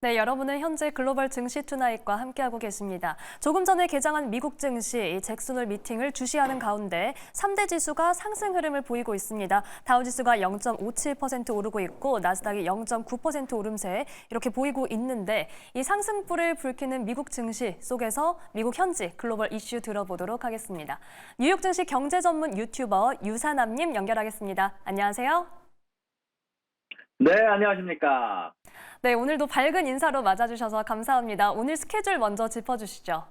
네, 여러분은 현재 글로벌 증시 투나잇과 함께하고 계십니다. 조금 전에 개장한 미국 증시 이 잭슨홀 미팅을 주시하는 가운데 3대 지수가 상승 흐름을 보이고 있습니다. 다우지수가 0.57% 오르고 있고 나스닥이 0.9% 오름세 이렇게 보이고 있는데 이 상승불을 불키는 미국 증시 속에서 미국 현지 글로벌 이슈 들어보도록 하겠습니다. 뉴욕 증시 경제 전문 유튜버 유사남님 연결하겠습니다. 안녕하세요. 네, 안녕하십니까. 네, 오늘도 밝은 인사로 맞아주셔서 감사합니다. 오늘 스케줄 먼저 짚어주시죠.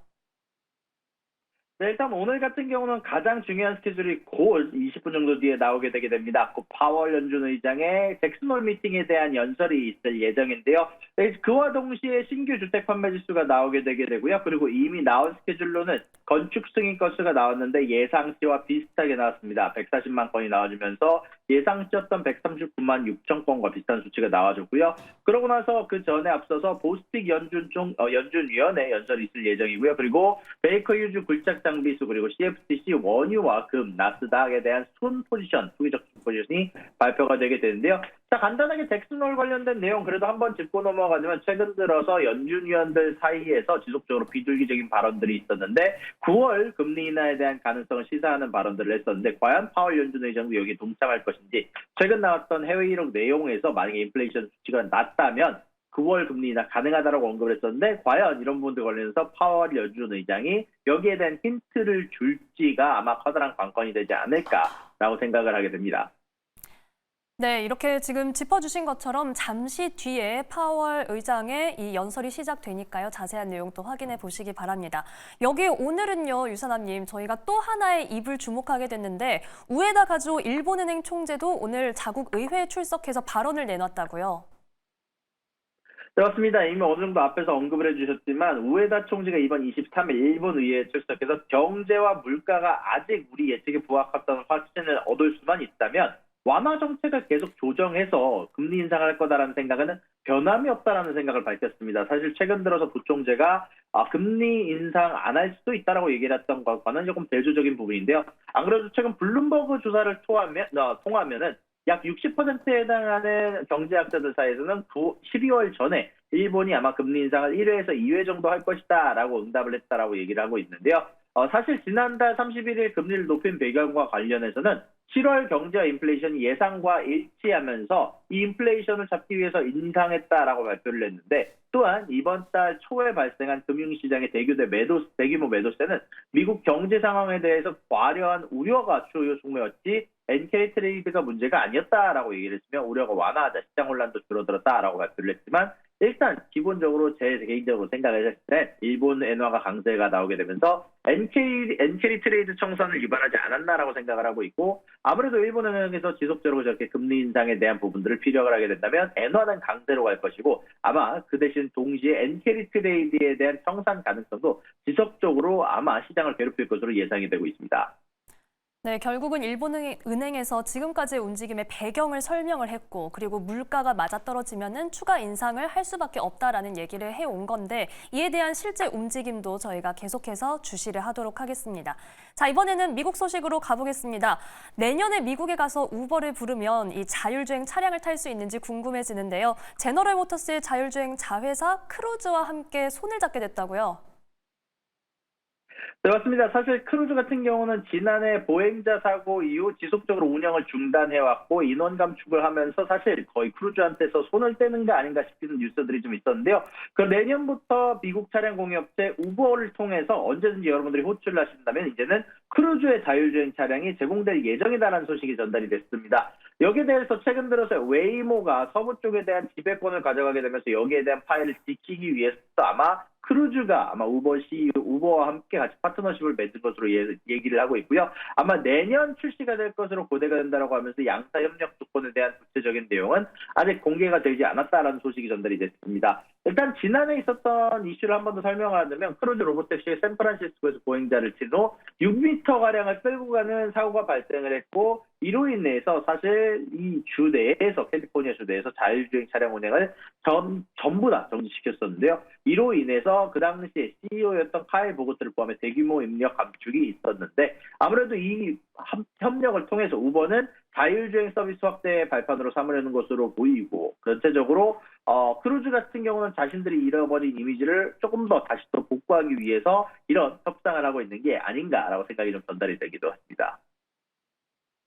네, 일단 오늘 같은 경우는 가장 중요한 스케줄이 곧 20분 정도 뒤에 나오게 되게 됩니다. 곧 파월 연준 의장의 잭슨홀 미팅에 대한 연설이 있을 예정인데요. 네, 그와 동시에 신규 주택 판매 지수가 나오게 되게 되고요. 그리고 이미 나온 스케줄로는 건축 승인 건수가 나왔는데 예상치와 비슷하게 나왔습니다. 140만 건이 나와주면서 예상치였던 139만 6천 건과 비슷한 수치가 나와줬고요. 그러고 나서 그 전에 앞서서 보스픽 연준위원회 연설이 있을 예정이고요. 그리고 베이커 휴즈 굴착 장비수 그리고 CFTC 원유와 금, 나스닥에 대한 순 포지션, 투기적 순 포지션이 발표가 되게 되는데요. 자, 간단하게 잭슨홀 관련된 내용 그래도 한번 짚고 넘어가자면 최근 들어서 연준위원들 사이에서 지속적으로 비둘기적인 발언들이 있었는데 9월 금리 인하에 대한 가능성을 시사하는 발언들을 했었는데 과연 파월 연준 의장도 여기에 동참할 것인지 최근 나왔던 해외 이력 내용에서 만약에 인플레이션 수치가 낮다면 9월 금리 인하 가능하다라고 언급을 했었는데 과연 이런 부분들 관련해서 파월 연준 의장이 여기에 대한 힌트를 줄지가 아마 커다란 관건이 되지 않을까라고 생각을 하게 됩니다. 네, 이렇게 지금 짚어주신 것처럼 잠시 뒤에 파월 의장의 이 연설이 시작되니까요. 자세한 내용 또 확인해 보시기 바랍니다. 여기 오늘은요, 유사남님, 저희가 또 하나의 입을 주목하게 됐는데 우에다 가조 일본은행 총재도 오늘 자국 의회에 출석해서 발언을 내놨다고요. 그렇습니다. 이미 어느 정도 앞에서 언급을 해주셨지만 우에다 총재가 이번 23일 일본 의회에 출석해서 경제와 물가가 아직 우리 예측에 부합했다는 확신을 얻을 수만 있다면 완화 정책을 계속 조정해서 금리 인상을 할 거다라는 생각에는 변함이 없다라는 생각을 밝혔습니다. 사실 최근 들어서 부총재가 금리 인상 안 할 수도 있다라고 얘기를 했던 것과는 조금 대조적인 부분인데요. 안 그래도 최근 블룸버그 조사를 통하면은 약 60%에 해당하는 경제학자들 사이에서는 12월 전에 일본이 아마 금리 인상을 1회에서 2회 정도 할 것이다 라고 응답을 했다라고 얘기를 하고 있는데요. 사실 지난달 31일 금리를 높인 배경과 관련해서는 7월 경제와 인플레이션이 예상과 일치하면서 이 인플레이션을 잡기 위해서 인상했다라고 발표를 했는데 또한 이번 달 초에 발생한 금융시장의 대규모 매도세는 미국 경제 상황에 대해서 과려한 우려가 주요 요소였지 NK 트레이드가 문제가 아니었다라고 얘기를 했으며 우려가 완화하자 시장 혼란도 줄어들었다라고 발표를 했지만 일단 기본적으로 제 개인적으로 생각을 했을 때 일본 엔화가 강세가 나오게 되면서 NK 트레이드 청산을 위반하지 않았나라고 생각을 하고 있고 아무래도 일본은행에서 지속적으로 저렇게 금리 인상에 대한 부분들을 피력을 하게 된다면 엔화는 강세로 갈 것이고 아마 그 대신 동시에 NK 트레이드에 대한 청산 가능성도 지속적으로 아마 시장을 괴롭힐 것으로 예상이 되고 있습니다. 네, 결국은 일본은행에서 지금까지의 움직임의 배경을 설명을 했고 그리고 물가가 맞아떨어지면은 추가 인상을 할 수밖에 없다라는 얘기를 해온 건데 이에 대한 실제 움직임도 저희가 계속해서 주시를 하도록 하겠습니다. 자, 이번에는 미국 소식으로 가보겠습니다. 내년에 미국에 가서 우버를 부르면 이 자율주행 차량을 탈 수 있는지 궁금해지는데요. 제너럴 모터스의 자율주행 자회사 크루즈와 함께 손을 잡게 됐다고요. 네, 맞습니다. 사실 크루즈 같은 경우는 지난해 보행자 사고 이후 지속적으로 운영을 중단해왔고 인원 감축을 하면서 사실 거의 크루즈한테서 손을 떼는 게 아닌가 싶은 뉴스들이 좀 있었는데요. 그 내년부터 미국 차량 공유업체 우버를 통해서 언제든지 여러분들이 호출을 하신다면 이제는 크루즈의 자율주행 차량이 제공될 예정이다라는 소식이 전달이 됐습니다. 여기에 대해서 최근 들어서 웨이모가 서부 쪽에 대한 지배권을 가져가게 되면서 여기에 대한 파일을 지키기 위해서 아마 크루즈가 아마 우버 CEO, 우버와 함께 같이 파트너십을 맺은 것으로 얘기를 하고 있고요. 아마 내년 출시가 될 것으로 고대가 된다고 하면서 양사 협력 조건에 대한 구체적인 내용은 아직 공개가 되지 않았다라는 소식이 전달이 됐습니다. 일단 지난해 있었던 이슈를 한 번 더 설명하자면 크루즈 로보택시의 샌프란시스코에서 보행자를 친 후 6m가량을 끌고 가는 사고가 발생을 했고 이로 인해서 사실 이 주 내에서 캘리포니아 주 내에서 자율주행 차량 운행을 전부 다 정지시켰었는데요. 이로 인해서 그 당시에 CEO였던 카일 보고트를 포함해 대규모 인력 감축이 있었는데 아무래도 이 협력을 통해서 우버는 자율주행 서비스 확대 발판으로 삼으려는 것으로 보이고 전체적으로 크루즈 같은 경우는 자신들이 잃어버린 이미지를 조금 더 다시 또 복구하기 위해서 이런 협상을 하고 있는 게 아닌가라고 생각이 좀 전달이 되기도 합니다.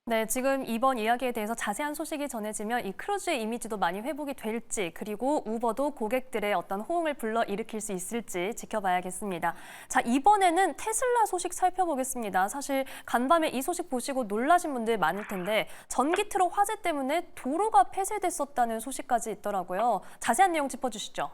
네, 지금 이번 이야기에 대해서 자세한 소식이 전해지면 이 크루즈의 이미지도 많이 회복이 될지, 그리고 우버도 고객들의 어떤 호응을 불러일으킬 수 있을지 지켜봐야겠습니다. 자, 이번에는 테슬라 소식 살펴보겠습니다. 사실 간밤에 이 소식 보시고 놀라신 분들 많을 텐데 전기 트럭 화재 때문에 도로가 폐쇄됐었다는 소식까지 있더라고요. 자세한 내용 짚어주시죠.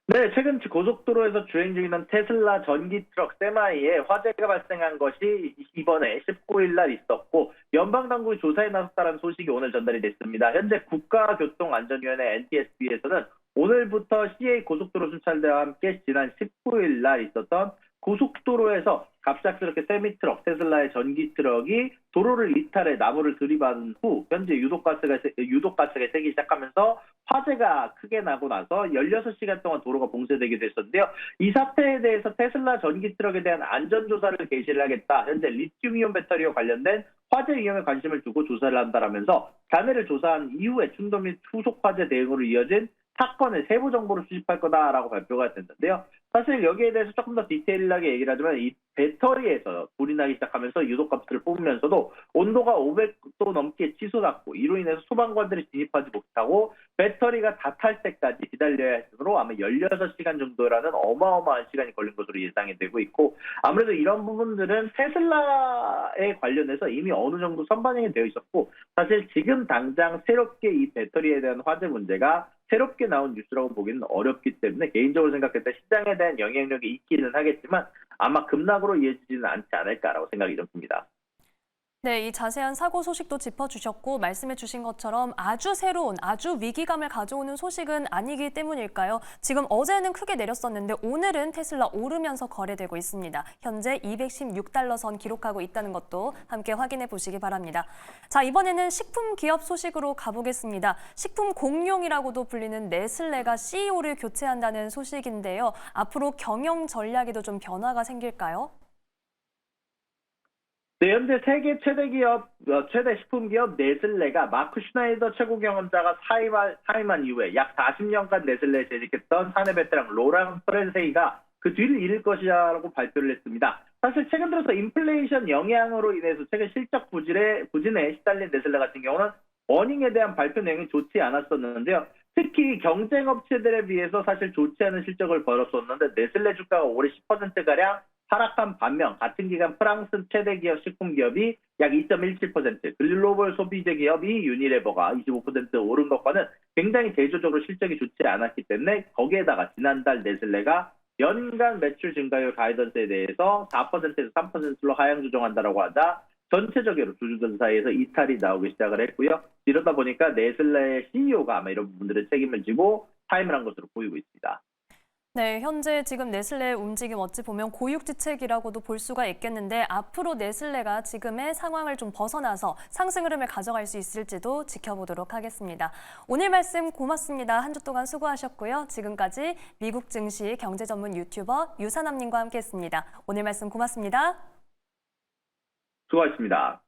네, 최근 고속도로에서 주행 중이던 테슬라 전기 트럭 세마이에 화재가 발생한 것이 이번에 19일 날 있었고 연방당국이 조사에 나섰다는 소식이 오늘 전달이 됐습니다. 현재 국가교통안전위원회 NTSB에서는 오늘부터 CA 고속도로 순찰대와 함께 지난 19일 날 있었던 고속도로에서 갑작스럽게 세미트럭, 테슬라의 전기 트럭이 도로를 이탈해 나무를 들이받은 후 현재 유독가스가 새기 시작하면서 화재가 크게 나고 나서 16시간 동안 도로가 봉쇄되기도 했었는데요. 이 사태에 대해서 테슬라 전기 트럭에 대한 안전조사를 개시를 하겠다. 현재 리튬이온 배터리와 관련된 화재 위험에 관심을 두고 조사를 한다라면서 잔해를 조사한 이후에 충돌 및 후속 화재 대응으로 이어진 사건의 세부 정보를 수집할 거다라고 발표가 됐는데요. 사실 여기에 대해서 조금 더 디테일하게 얘기를 하자면 이 배터리에서 불이 나기 시작하면서 유독가스를 뿜으면서도 온도가 500도 넘게 치솟았고 이로 인해서 소방관들이 진입하지 못하고 배터리가 다 탈 때까지 기다려야 했으므로 아마 16시간 정도라는 어마어마한 시간이 걸린 것으로 예상이 되고 있고 아무래도 이런 부분들은 테슬라에 관련해서 이미 어느 정도 선반영이 되어 있었고 사실 지금 당장 새롭게 이 배터리에 대한 화재 문제가 새롭게 나온 뉴스라고 보기는 어렵기 때문에 개인적으로 생각할 때 시장에 대한 영향력이 있기는 하겠지만 아마 급락으로 이어지지는 않지 않을까라고 생각이 좀 듭니다. 네, 이 자세한 사고 소식도 짚어주셨고 말씀해 주신 것처럼 아주 새로운, 아주 위기감을 가져오는 소식은 아니기 때문일까요? 지금 어제는 크게 내렸었는데 오늘은 테슬라 오르면서 거래되고 있습니다. 현재 216달러 선 기록하고 있다는 것도 함께 확인해 보시기 바랍니다. 자, 이번에는 식품 기업 소식으로 가보겠습니다. 식품 공룡이라고도 불리는 네슬레가 CEO를 교체한다는 소식인데요. 앞으로 경영 전략에도 좀 변화가 생길까요? 네, 현재 세계 최대 식품기업 네슬레가 마크 슈나이더 최고 경영자가 사임한 이후에 약 40년간 네슬레에 재직했던 사내 베테랑 로랑 프렌세이가 그 뒤를 이을 것이라고 발표를 했습니다. 사실 최근 들어서 인플레이션 영향으로 인해서 최근 실적 부진에 시달린 네슬레 같은 경우는 어닝에 대한 발표 내용이 좋지 않았었는데요. 특히 경쟁 업체들에 비해서 사실 좋지 않은 실적을 벌였었는데 네슬레 주가가 올해 10%가량 하락한 반면 같은 기간 프랑스 최대 기업 식품 기업이 약 2.17%, 글로벌 소비재 기업이 유니레버가 25% 오른 것과는 굉장히 대조적으로 실적이 좋지 않았기 때문에 거기에다가 지난달 네슬레가 연간 매출 증가율 가이던스에 대해서 4%에서 3%로 하향 조정한다라고 하자 전체적으로 주주들 사이에서 이탈이 나오기 시작을 했고요. 이러다 보니까 네슬레의 CEO가 아마 이런 부분들의 책임을 지고 사임을 한 것으로 보이고 있습니다. 네, 현재 지금 네슬레의 움직임 어찌 보면 고육지책이라고도 볼 수가 있겠는데 앞으로 네슬레가 지금의 상황을 좀 벗어나서 상승 흐름을 가져갈 수 있을지도 지켜보도록 하겠습니다. 오늘 말씀 고맙습니다. 한 주 동안 수고하셨고요. 지금까지 미국 증시 경제 전문 유튜버 유산남님과 함께했습니다. 오늘 말씀 고맙습니다. 수고하셨습니다.